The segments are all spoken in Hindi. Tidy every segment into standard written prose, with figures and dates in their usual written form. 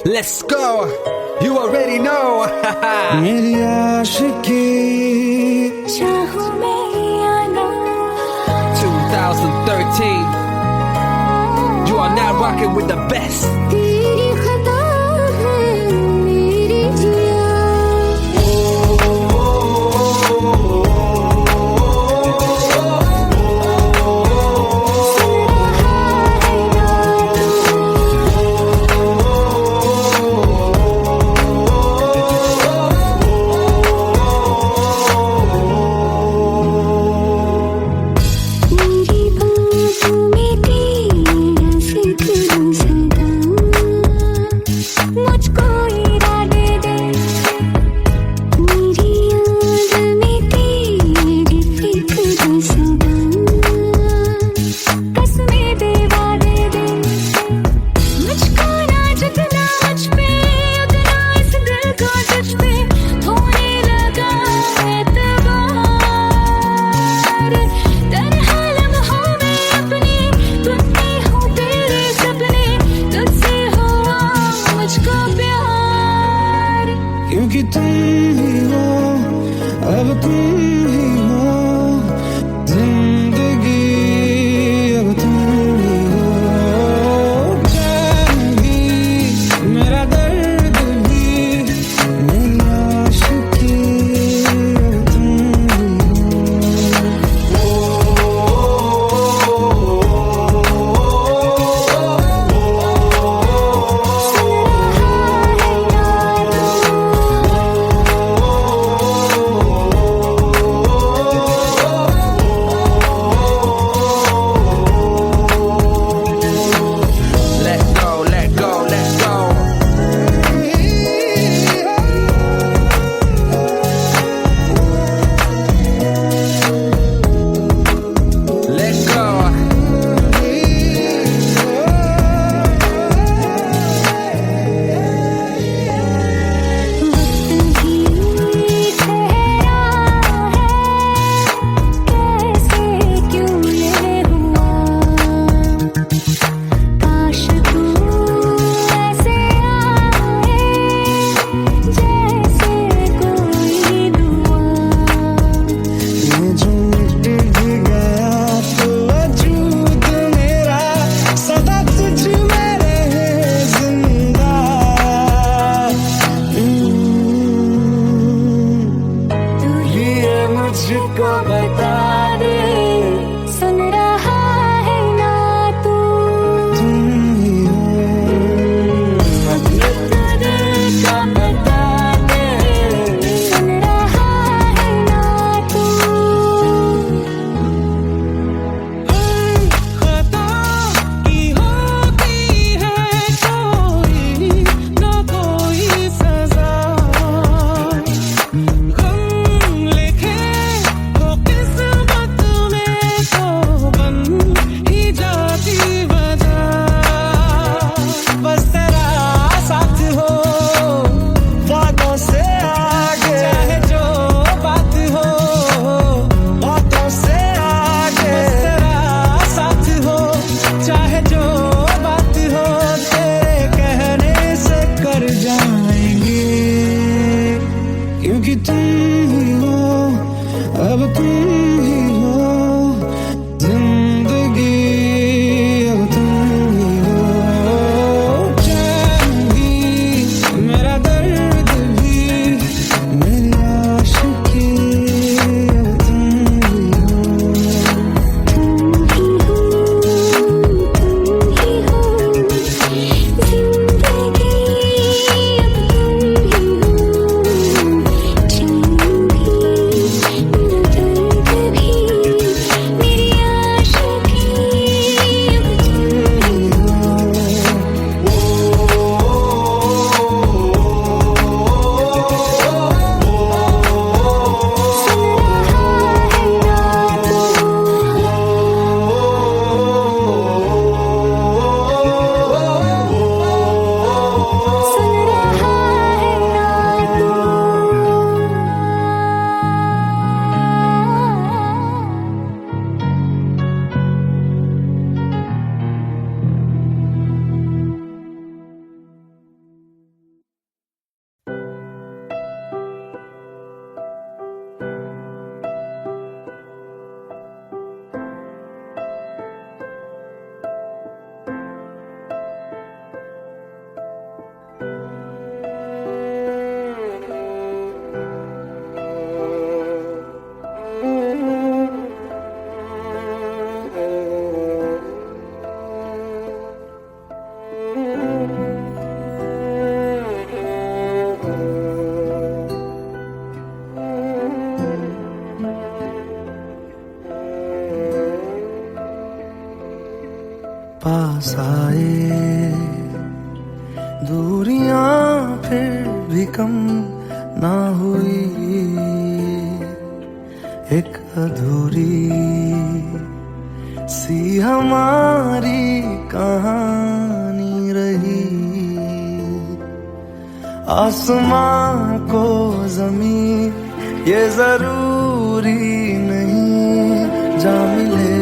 Let's go. You already know. मेरी आशिकी चाहूं मैं या ना 2013. You are now rocking with the best. तेरी खता है मेरी जिया मेरी बाहों में तेरा जिक्र सदा दूरियां फिर भी कम ना हुई, एक अधूरी सी हमारी कहानी रही। आसमां को जमीन ये जरूरी नहीं, जा मिले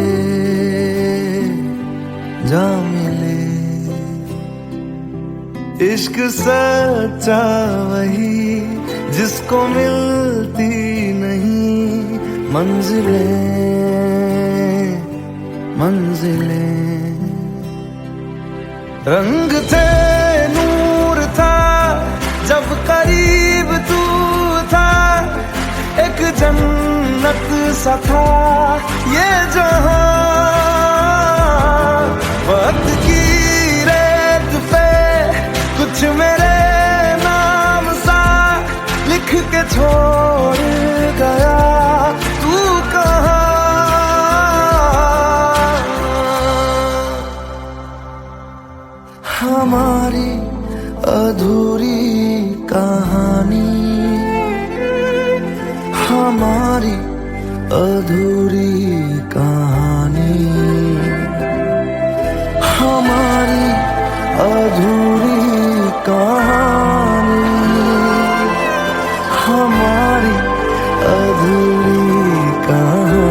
जा मिले। इश्क सच्चा वही जिसको मिलती नहीं मंजिलें मंजिलें। रंग थे नूर था जब करीब तू था, एक जन्नत सा था ये जहां। वक्त की रेत पे कुछ मेरे नाम सा लिख के छोड़ गया तू कहाँ। हमारी अधूरी कहानी, हमारी अधूरी कहानी, हमारी अधूरी कहानी, हमारी अधूरी कहानी।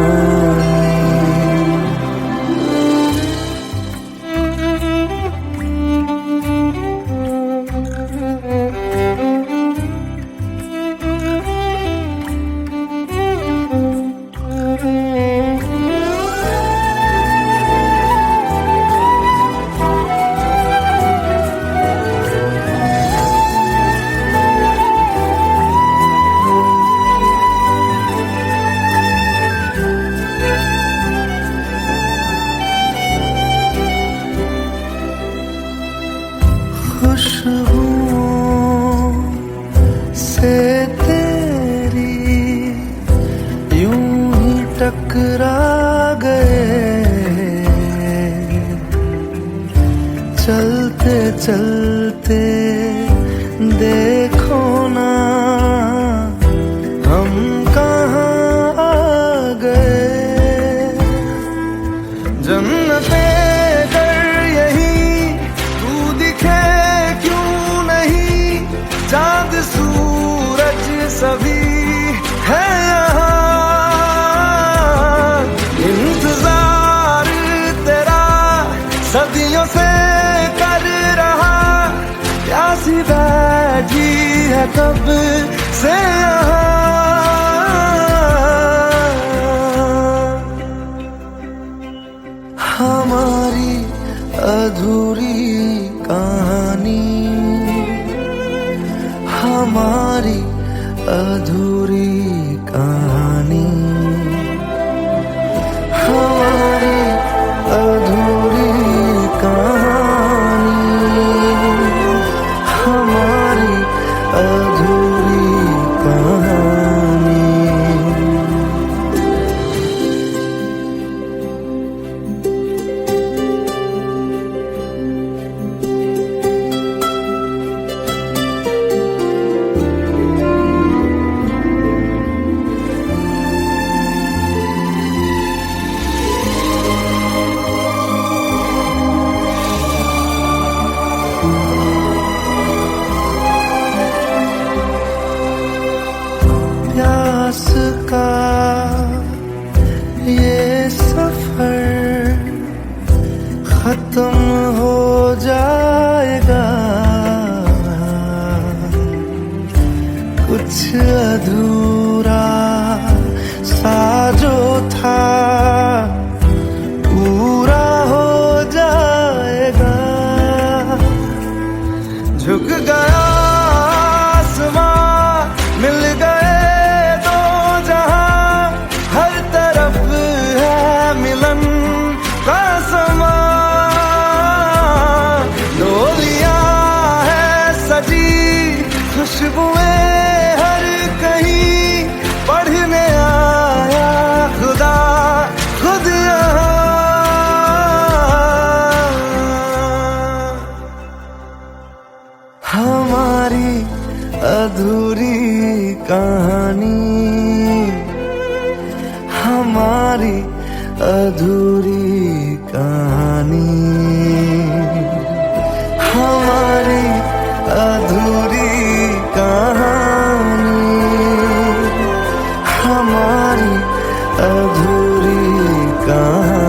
खुशबुओं से तेरी यूं ही टकरा गए, चलते चलते देखो ना हम कहाँ आ गए। जन्नते चांद सूरज सभी है यहाँ, इंतजार तेरा सदियों से कर रहा, प्यासी बैठी है कब से यहाँ। हमारी अधूरी कहानी, हमारी अधूरी कहानी, हमारी अधूरी कहानी, हमारी अधूरी कहानी। हमारी अधूरी कहानी, हमारी अधूरी कहानी, हमारी अधूरी कहानी, हमारी अधूरी कहानी।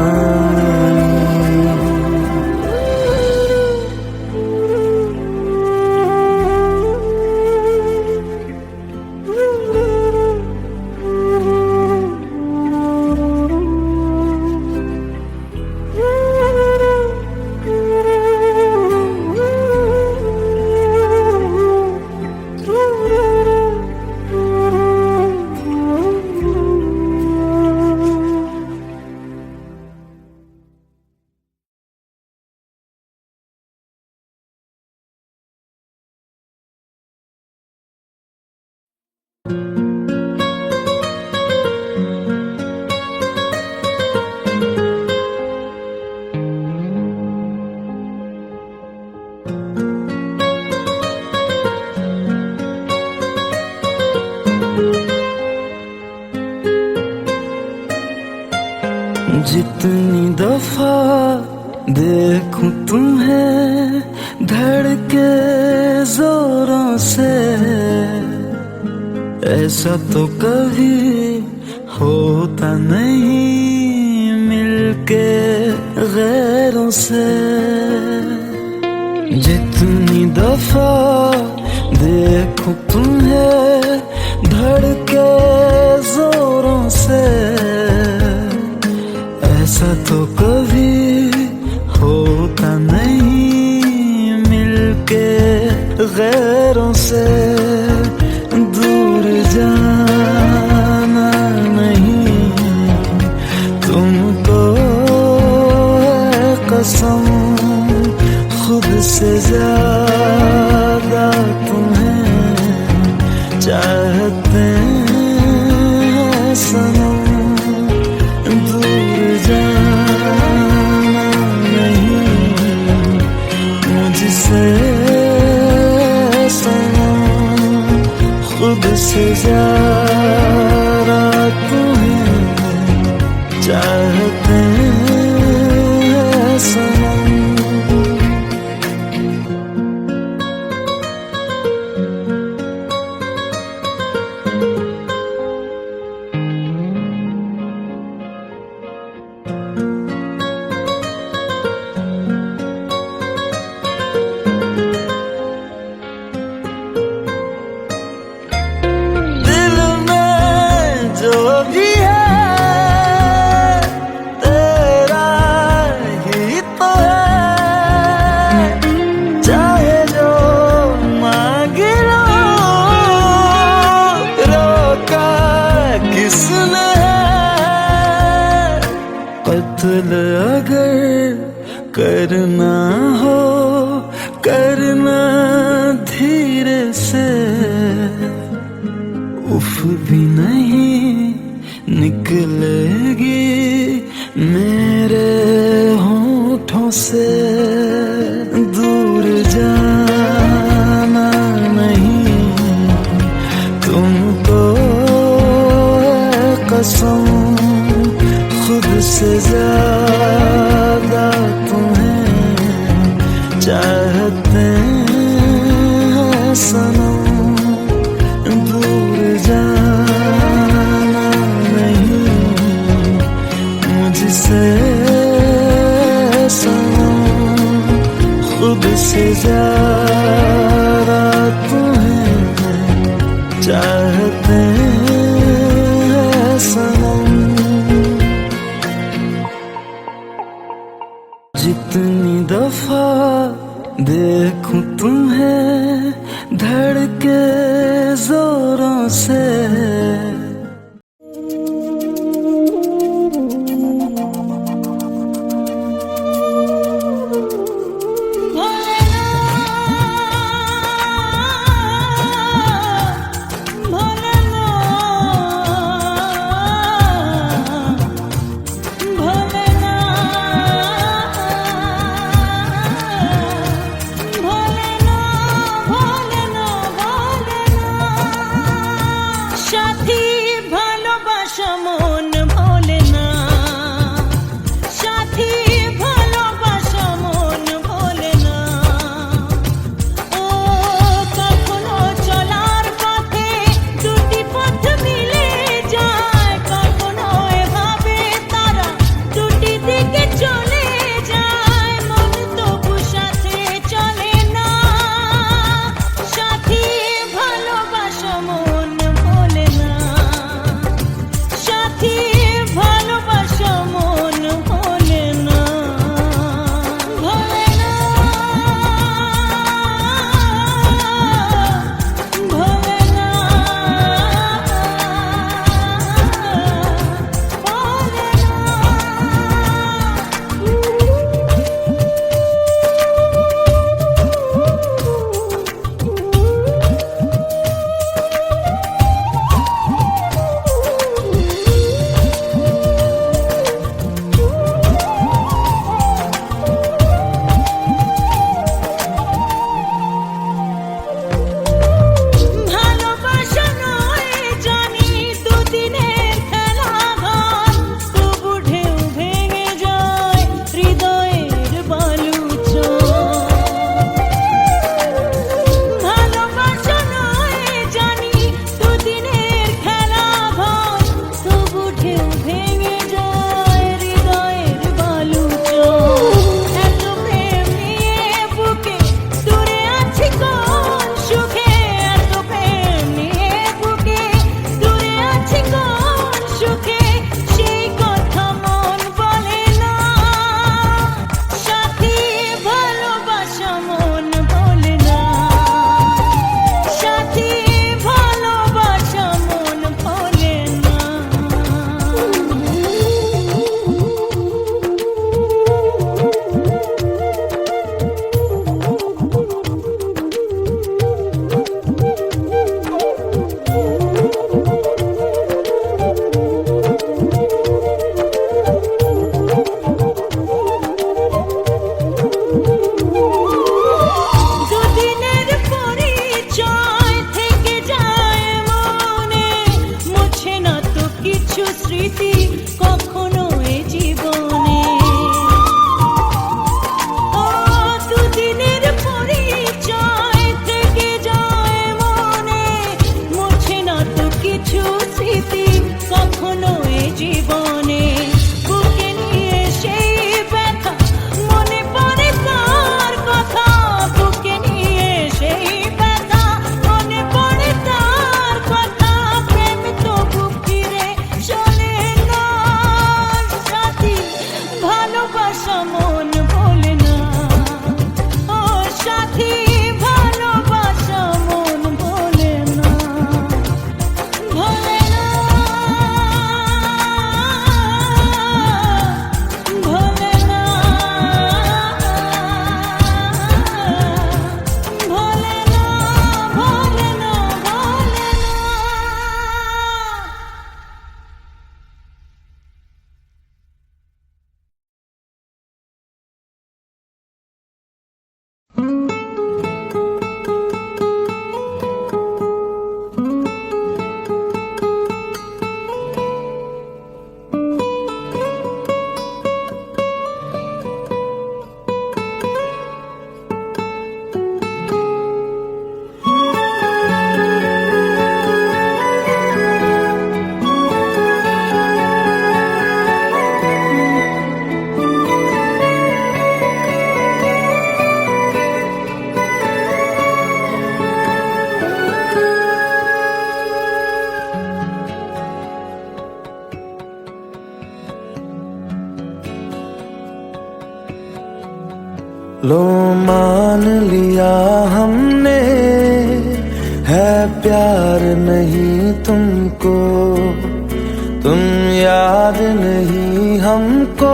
जितनी दफा देखूं तुम्हें धड़के जोरों से, ऐसा तो कभी होता नहीं मिलके गैरों से। जितनी दफा देखूं तुम्हें धड़के जोरों से, ऐसा तो कभी होता नहीं मिलके गैरों से। दूर जाना नहीं तुमको है कसम, खुद से ज्यादा तुम्हें चाहते हैं सनम। खुद से ज्यादा तुम्हें चाहते हैं सनम। कत्ल अगर करना हो करना धीरे से, उफ भी नहीं निकलेगी मेरे होठों से। दूर जाना नहीं तुमको है कसम, खुद से ज्यादा तुम्हें चाहते हैं सनम। दूर जाना नहीं मुझसे सनम, खुद से ज्यादा तुम्हें चाहते हैं सनम। जितनी दफा देखूं तुम्हें धड़के जोरों से, भोलेनाथ लो मान लिया हमने, है प्यार नहीं तुमको, तुम याद नहीं हमको,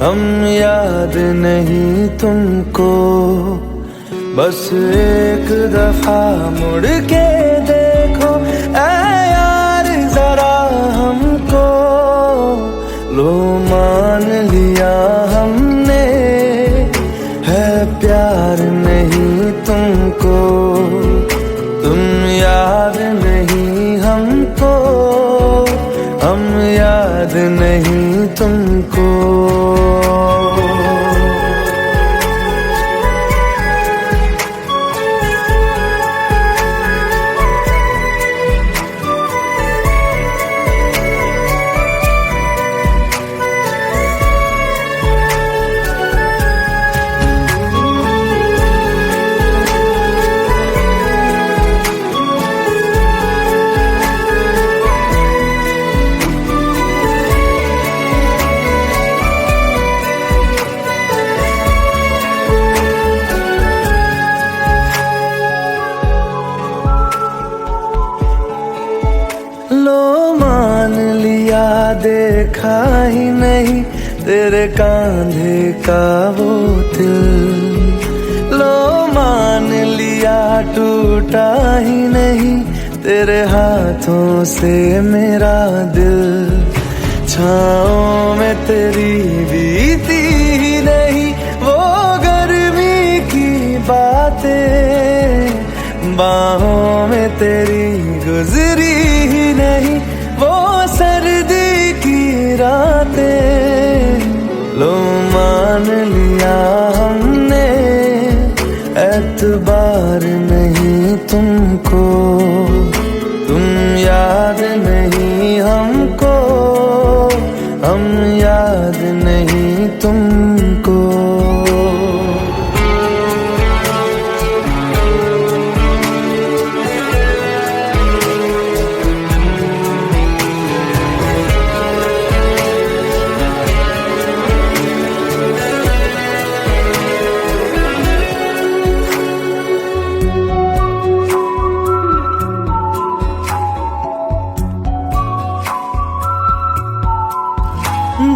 हम याद नहीं तुमको। बस एक दफा मुड़ के देखो ऐ यार जरा हमको, लो मान लिया हमने, है प्यार नहीं तुमको, तुम याद नहीं हमको, हम याद नहीं तुमको। लो मान लिया देखा ही नहीं तेरे कांधे का वो दिल, लो मान लिया टूटा ही नहीं तेरे हाथों से मेरा दिल। छाँव में तेरी बीती ही नहीं वो गर्मी की बातें, बाहों में तेरी गुजरी ही नहीं वो सर्दी की रातें। लो मान लिया हमने, एतबार नहीं तुमको, तुम याद नहीं हमको, हम याद नहीं तुमको।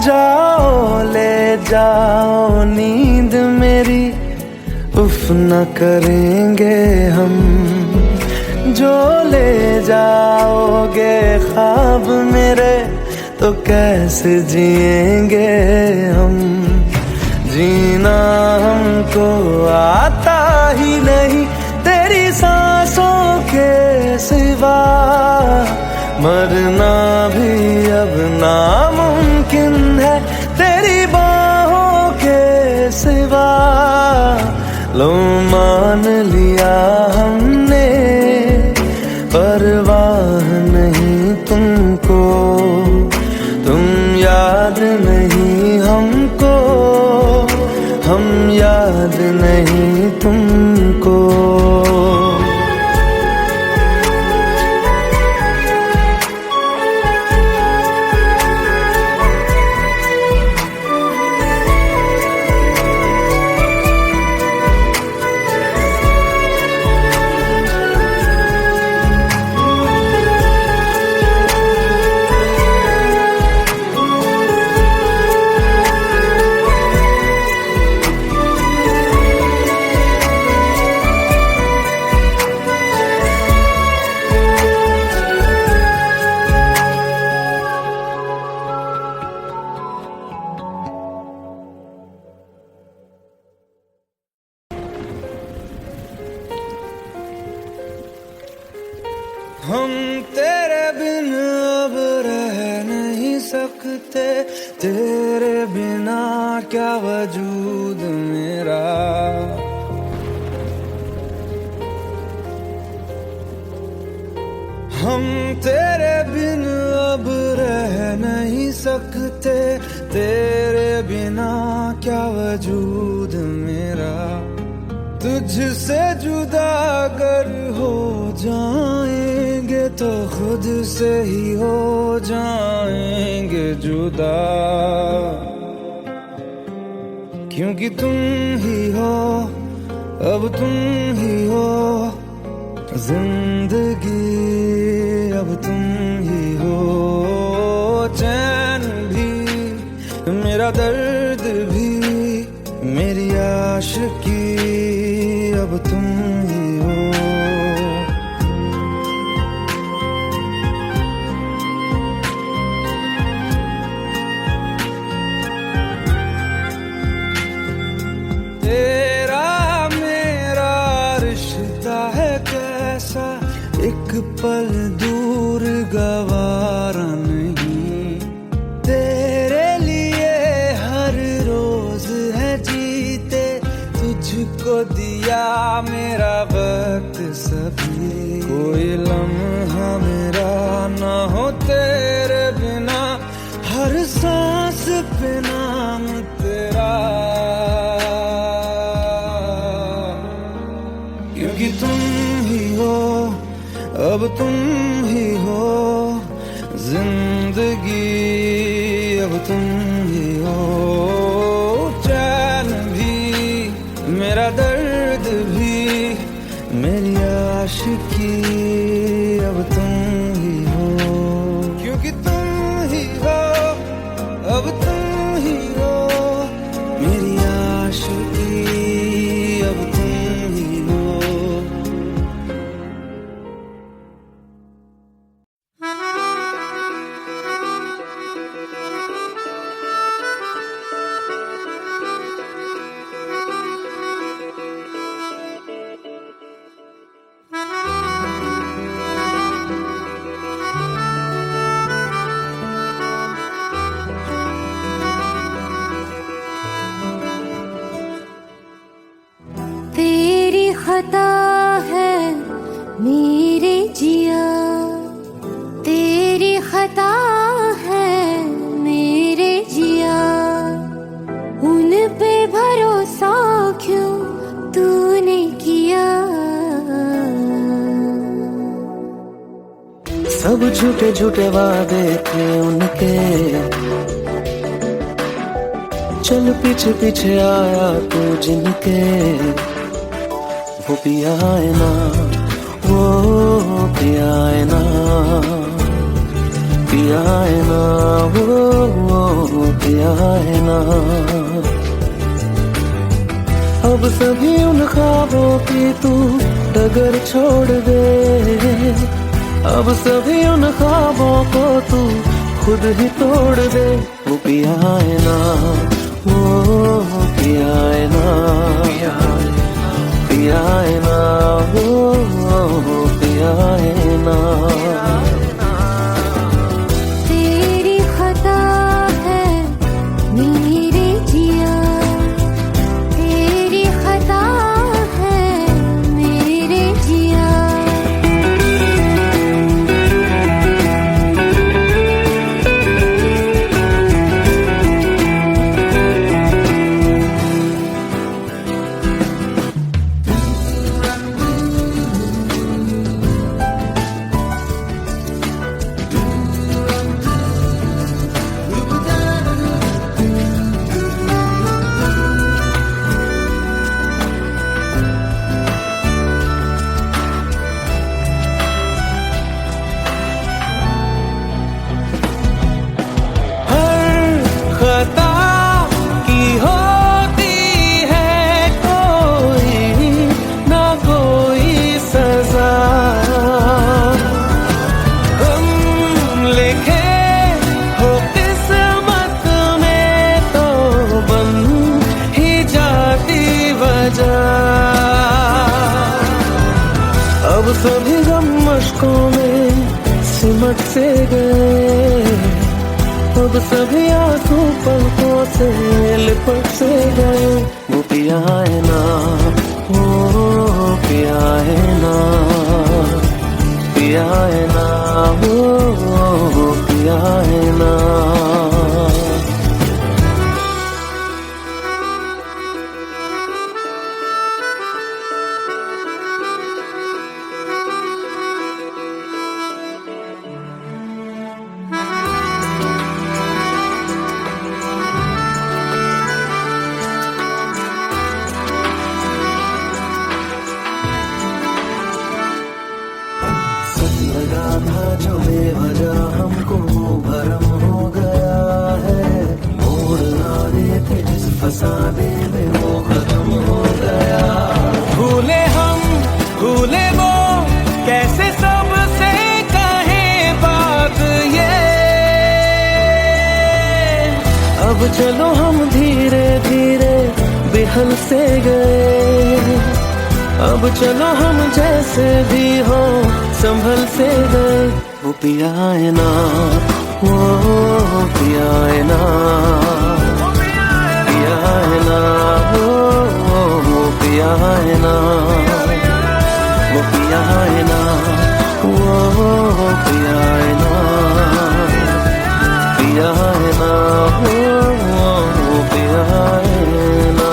जाओ ले जाओ नींद मेरी, उफ न करेंगे हम, जो ले जाओगे ख्वाब मेरे तो कैसे जिएंगे हम। जीना हमको आता ही नहीं तेरी सांसों के सिवा, मरना भी अब नामुमकिन है तेरी बाहों के सिवा। लो मान लिया हमने, परवाह नहीं तुमको, तुम याद नहीं हमको, हम याद नहीं तुमको। हम तेरे बिन अब रह नहीं सकते, तेरे बिना क्या वजूद मेरा। हम तेरे बिन अब रह नहीं सकते, तेरे बिना क्या वजूद मेरा। तुझसे जुदा अगर हो जाएंगे तो खुद से ही हो जाएंगे जुदा। क्योंकि तुम ही हो, अब तुम ही हो जिंदगी, अब तुम ही हो चैन भी, मेरा दर्द भी, मेरी आशिकी, अब तुम ही हो। तेरा मेरा रिश्ता है कैसा, एक पल दूर गवारा नहीं, तेरे लिए हर रोज है जीते, तुझको दिया मेरा वक्त सभी, कोई लम्हा मेरा ना हो तेरे बिना, हर सांस पे नाम तेरा, क्योंकि तुम ही हो, अब तुम ही हो जिंदगी, अब तुम ही हो चैन भी, मेरा दर्द भी, मेरी आशिकी, अब तुम ही हो। क्योंकि तुम ही हो, अब तुम ही हो मेरी आशिकी, अब तुम ही हो। तेरी खता है मेरे जिया, तेरी खता है मेरे जिया, उन पे भरोसा क्यों तूने किया। सब झूठे झूठे वादे थे उनके, चल पीछे पीछे आया तू जिनके, वो पिया है ना, वो पिया है ना, पिया है ना, वो पिया है ना। अब सभी उन ख्वाबों की तू डगर छोड़ दे, अब सभी उन ख्वाबों को तू खुद ही तोड़ दे, वो पिया है ना, वो पिया है ना, पिया है ना, वो पिया है ना। तेरी खता है मेरे जिया, तेरी खता है मेरे जिया। अब सभी गम मशकों में सिमट से गए, अब सभी आंसू पलकों से लिपट से गए, वो पिया है ना, वो पिया है ना, पिया है ना, वो पिया है ना। अब चलो हम धीरे धीरे बेहल से गए, अब चलो हम जैसे भी हो संभल से गए। वो पिया है ना, वो पिया है ना, पिया है ना, वो पिया है ना, वो पिया है ना, वो पिया है ना, पिया है ना, वो पिया है ना।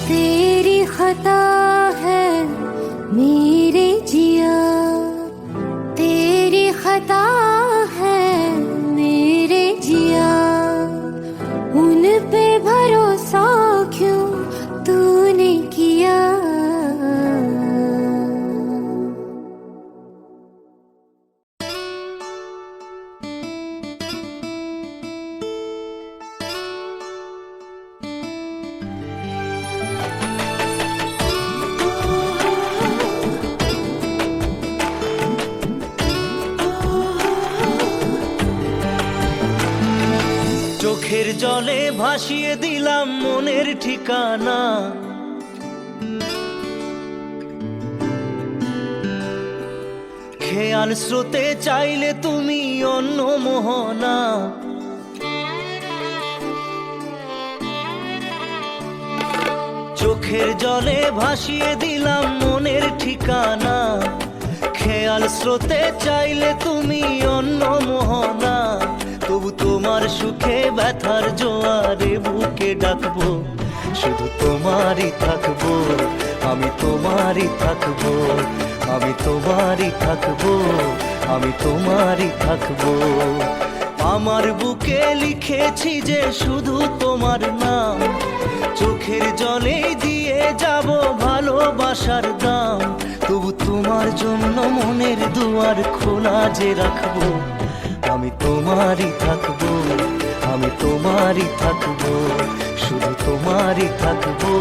तेरी खता है मेरे जिया, तेरी खता है मेरे जिया, उन पे भरोसा क्यों तूने किया। চোখের জলে ভাসিয়ে দিলাম মনের ঠিকানা, খেয়াল স্রোতে চাইলে তুমি অন্য মোহনা। চোখের জলে ভাসিয়ে দিলাম মনের ঠিকানা, খেয়াল স্রোতে চাইলে তুমি অন্য মোহনা। তবু তোমার সুখে ব্যথার জোয়ারে বুকে ডাকবো, শুধু তোমারই থাকবো, আমি তোমারই থাকবো, আমি তোমারই থাকবো, আমি তোমারই থাকবো। আমার বুকে লিখেছি যে শুধু তোমার নাম, চোখের জলে দিয়ে যাব ভালোবাসার দাম। তবু তোমার জন্য মনের দুয়ার খোলা যে রাখবো, আমি তোমারই থাকবো, আমি তোমারই থাকবো, শুধু তোমারই থাকবো,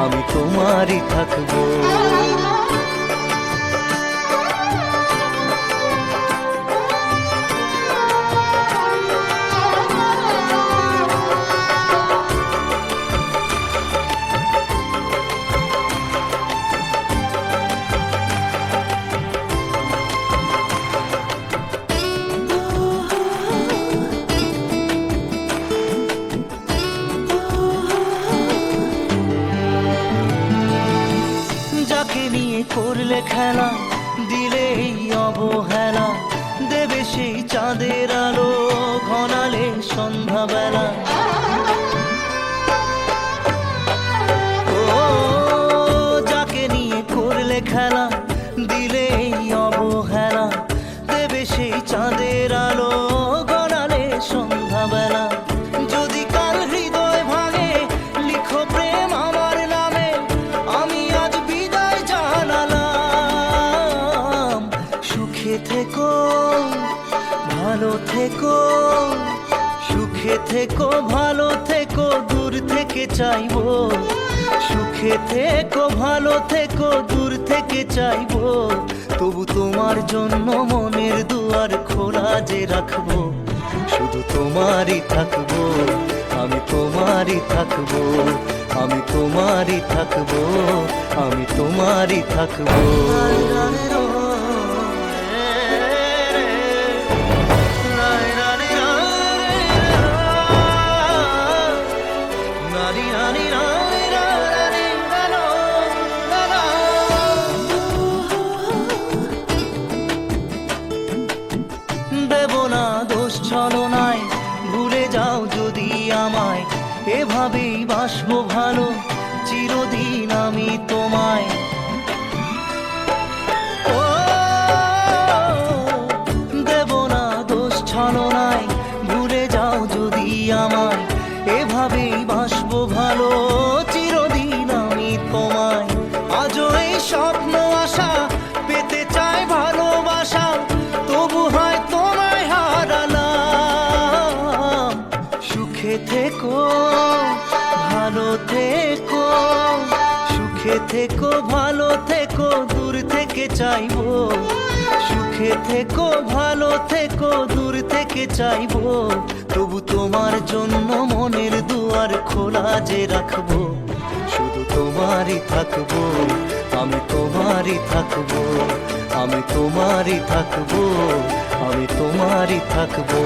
আমি তোমারই থাকবো। যাকে নিয়ে করলে খেলা, দিলে এই অবহেলা, দেবে সেই চাঁদের আলো ঘনালে সন্ধ্যাবেলা। ও যাকে নিয়ে করলে খেলা, দিলে এই অবহেলা, দেবে সেই চাঁদের আলো ঘনালে সন্ধ্যাবেলা। যদি কাল হৃদয় ভাঙে লিখো প্রেম আমার নামে, আমি আজ বিদায় জানালাম। সুখে থেকো ভালো থেকো, সুখে থেকো ভালো থেকো, দূর থেকে চাইবো। সুখে থেকো ভালো থেকো, দূর থেকে চাইবো। তবু তোমার জন্য মনের দুয়ার খোলা যে রাখবো, শুধু তোমারই থাকবো, আমি তোমারই থাকবো, আমি তোমারই থাকবো, আমি তোমারই থাকবো। দেব না দোষ ছলনায়, ভুলে যাও যদি আমায়, এভাবেই বাসবো ভালো চিরদিন আমি তোমায়। ও দেব না দোষ ছলনায়, ভুলে যাও যদি আমায়, এভাবেই বাসবো ভালো চিরদিন আমি তোমায়। আজও এই স্বপ্ন আশা পেতে চাই ভালোবাসা, তবু হয় তোমায় হারালাম। সুখে থেকো ভালো থেকো, সুখে থেকো ভালো থেকো, দূর থেকে চাইবো। সুখে সুখে থেকো ভালো থেকো দূর থেকে চাইবো তবু তোমার জন্য মনের দুয়ার খোলা যে রাখবো শুধু তোমারই থাকবো আমি তোমারই থাকবো আমি তোমারই থাকবো আমি তোমারই থাকবো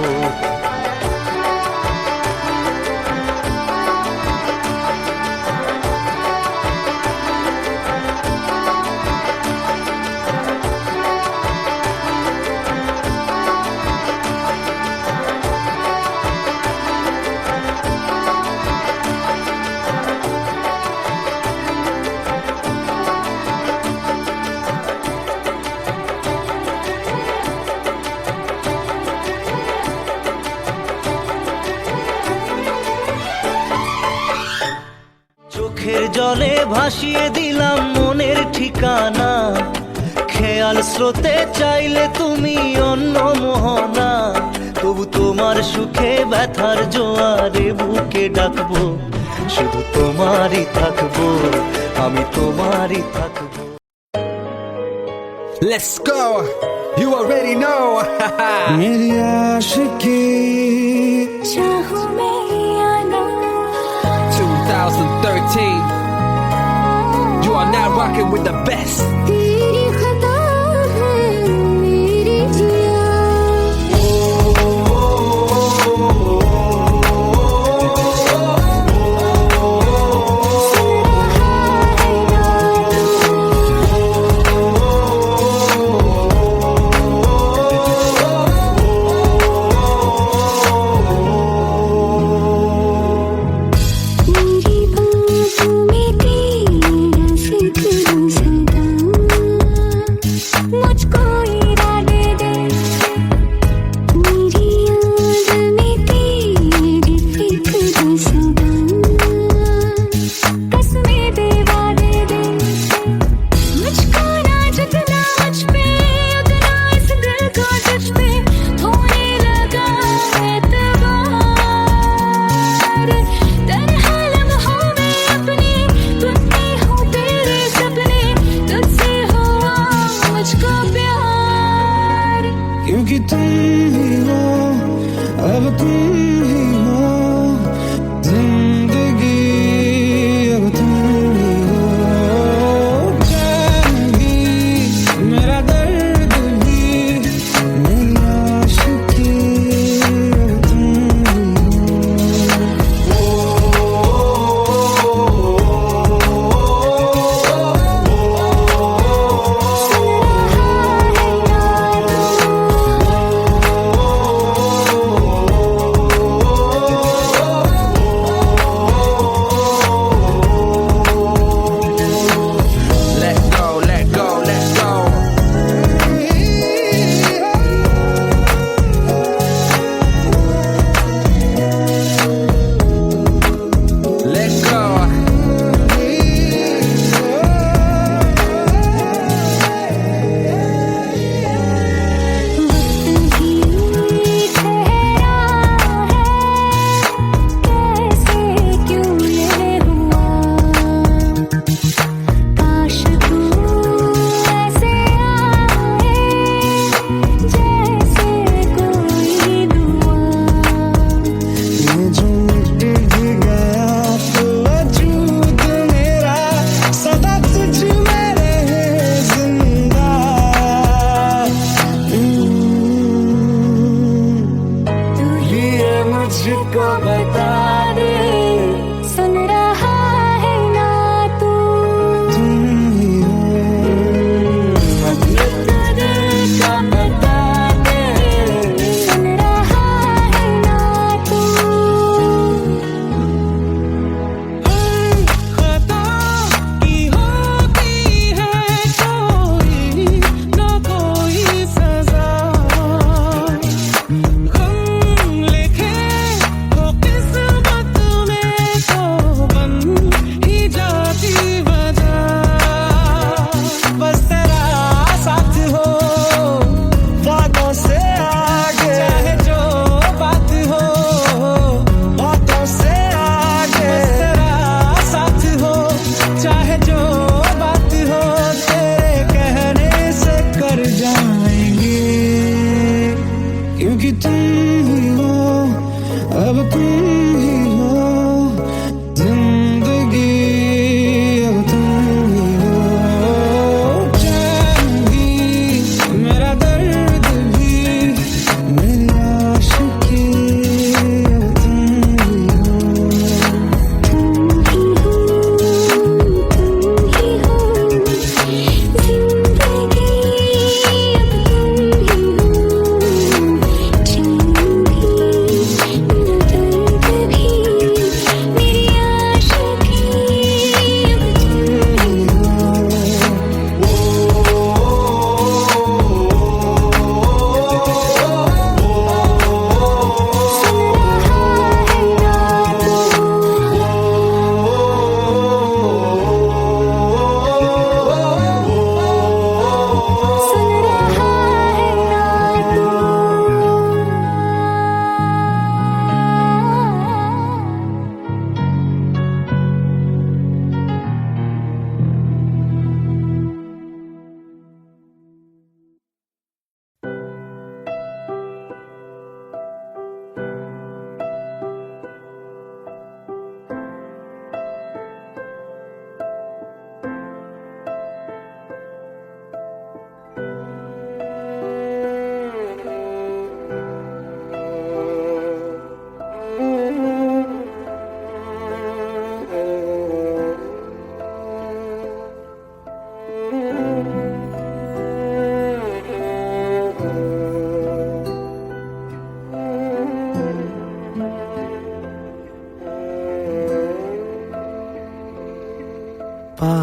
চোখের জলে ভাসিয়ে দিলাম মনের ঠিকানা খেয়াল স্রোতে চাইলে তুমি অন্য মোহনা তবু তোমার সুখে ব্যথার জোয়ারে বুকে ডাকবো শুধু তোমারই থাকবো আমি তোমারই থাকবো Let's go. You already know. मेरी आशिकी चाहूं मैं या ना 2013. You are now rocking with the best. तेरी खता है मेरी जिया मेरी बाहों में तेरा जिक्र सदा मुझको इरादे दे मेरी याद में तेरी फिक्र सदा कसमें दे वादे दे मुझको ना जगना मुझ पे उतना इस दिल को तुझ पे होने लगा एतबार तन्हा लम्हों में अपने टूटते हूँ तेरे सपने तुझसे हुआ मुझको प्यार क्योंकि तुम ही हो अब तुम ही हो जिंदगी अब तुम ही हो जान भी मेरा दर्द भी मेरी आशिकी अब तुम ही हो Let go, let go, let go. Let go. वक्त भी ठहरा है कैसे क्यों ये हुआ काश तू ऐसे आए जैसे कोई दुआ ये जो मिट भी गया तो वजूद मेरा सदा तुझ में रहे जिंदा तू ये मुझको बता दे सुन रहा है ना तू तुम ही हो अपने दिल का बता दे सुन रहा है ना तू खता की होती है कोई न कोई सजा गम लिखे हो किस्मत में तो बन ही जाती वजह बस तेरा साथ हो बातों से आगे चाहे जो बात हो बातों से आगे बस तेरा साथ हो चाहे जो बात हो तेरे कहने से कर जाएंगे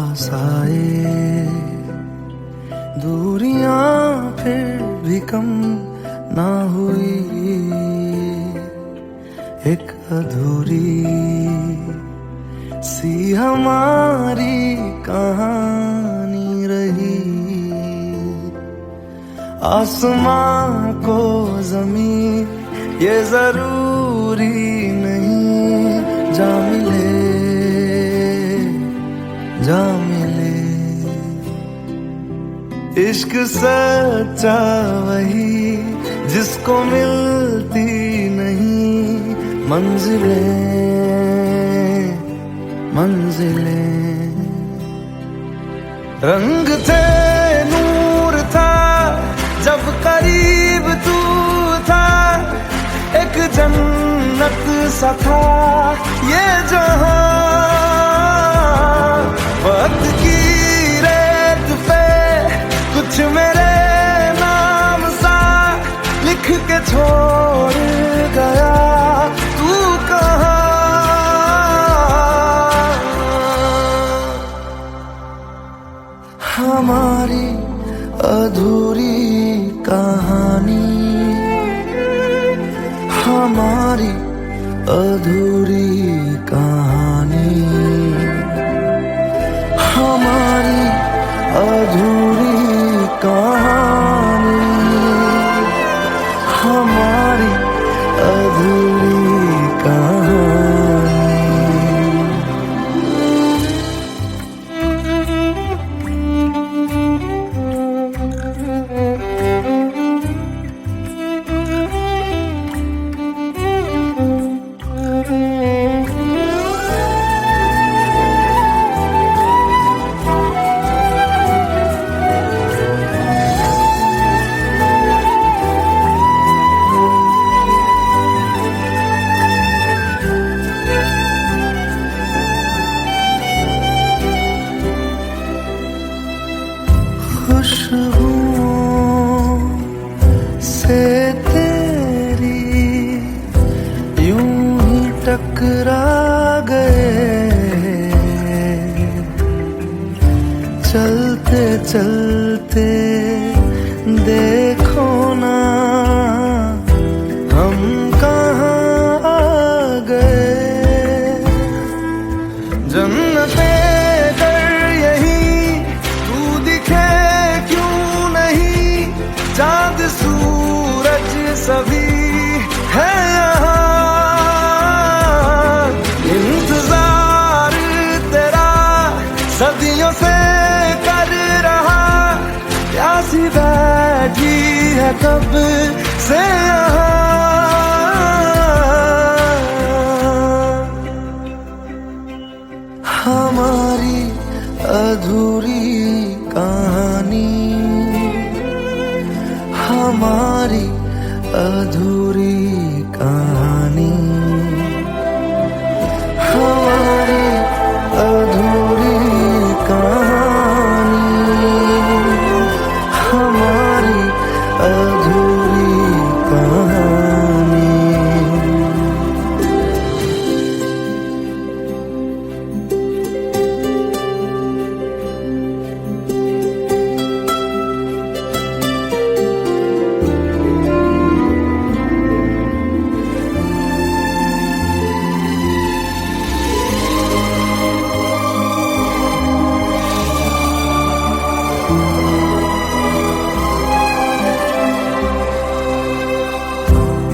पास आए, दूरियां फिर भी कम ना हुई, एक अधूरी सी हमारी कहानी रही। आसमां को जमीन ये जरूरी नहीं, जा मिले जा मिले। इश्क सच्चा वही जिसको मिलती नहीं मंजिलें मंजिलें। रंग थे नूर था जब करीब तू था, एक जन्नत सा था ये जहां। वक्त की रेत पे कुछ मेरे नाम सा लिख के छोड़ गया, तू कहाँ? हमारी अधूरी कहानी, हमारी अधूरी कहानी, हमारी अधूरी कहानी, हमारी अधूरी कहानी। खुशबुओं से तेरी यूं ही टकरा गए, चलते चलते देखो ना हम कहाँ आ गए। जन्नते चाँद सूरज सभी है यहाँ, इंतजार तेरा सदियों से कर रहा, प्यासी बैठी है कब से यहाँ। हमारी अधूरी कहानी, हमारी अधूरी कहानी, हमारी अधूरी कहानी, हमारी अधूरी कहानी।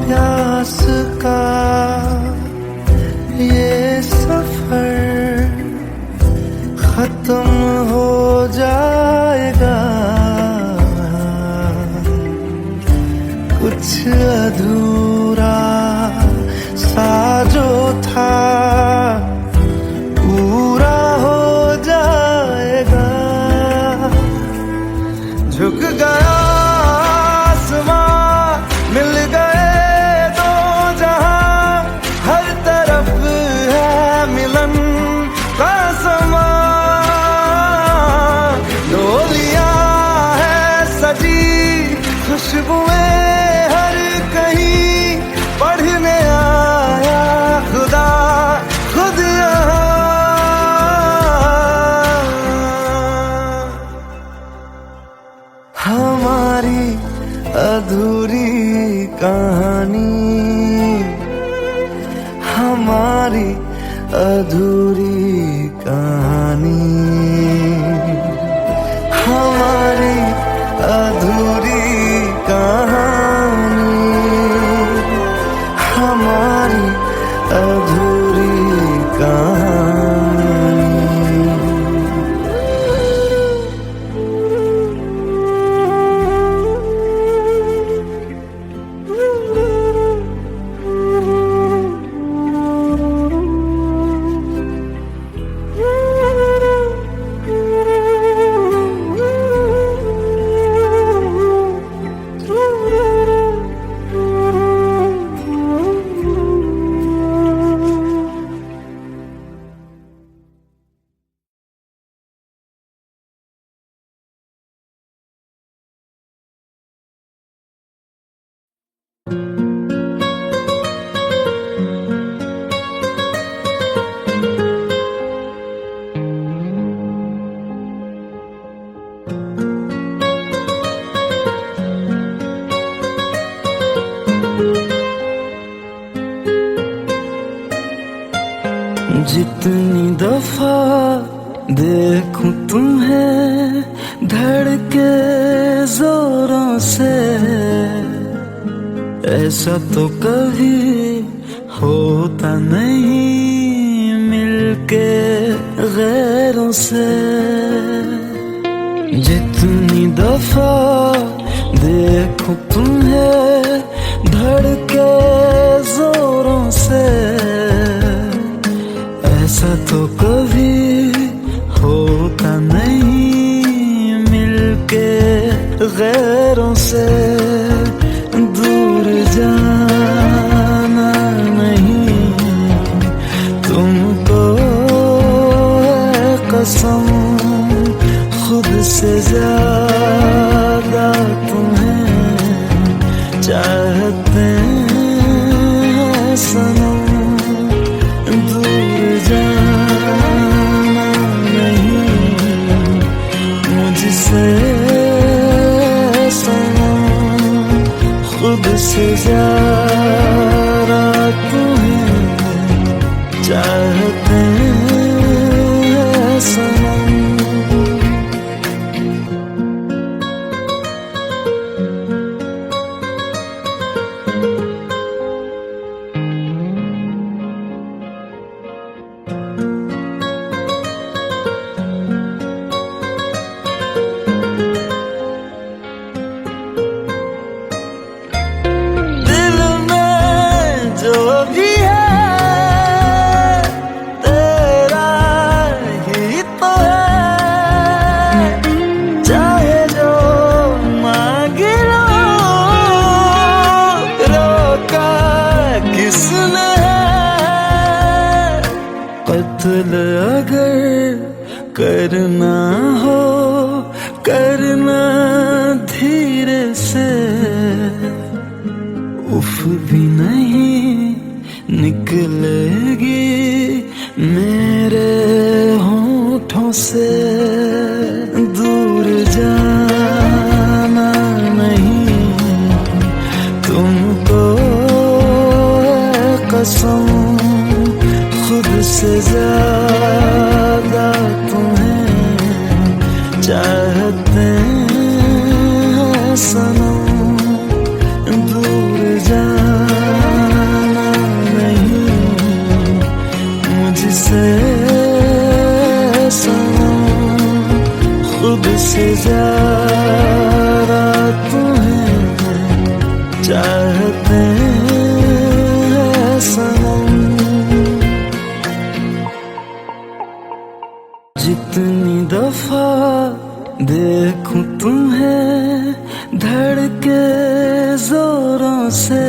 प्यास का ये सफर खत्म हो जाएगा, कुछ अधूरा सा जो था पूरा हो जाएगा। झुक गया आसमां, मिल गए दो जहां, हर तरफ है मिलन का समा। डोलियां है सजी खुशबुएं हर अधूरी कहानी, हमारी अधूरी कहानी, हमारी अधूरी कहानी, हमारी अधूरी कहानी। जितनी दफा देखूं तुम्हें धड़के जोरों से, ऐसा तो कभी होता नहीं मिलके गैरों से। जितनी दफा देखूं तुम्हें धड़के जोरों से, ऐसा तो कभी होता नहीं मिलके गैरों से। दूर जाना नहीं तुमको है कसम, खुद से ज्यादा तुम्हें चाहते हैं सनम। दूर जाना नहीं मुझसे सनम, खुद से ज्यादा तुम्हें चाहते हैं सनम। कत्ल अगर करना हो करना धीरे से, उफ भी नहीं निकलेगी मेरे होठों से। दूर जाना नहीं तुमको है कसम, खुद से ज्यादा तुम्हें चाहते हैं सनम। दूर जाना नहीं मुझसे सनम, खुद से ज्यादा तुम्हें चाहते हैं सनम। जितनी दफा देखूं तुम्हें धड़के जोरों से,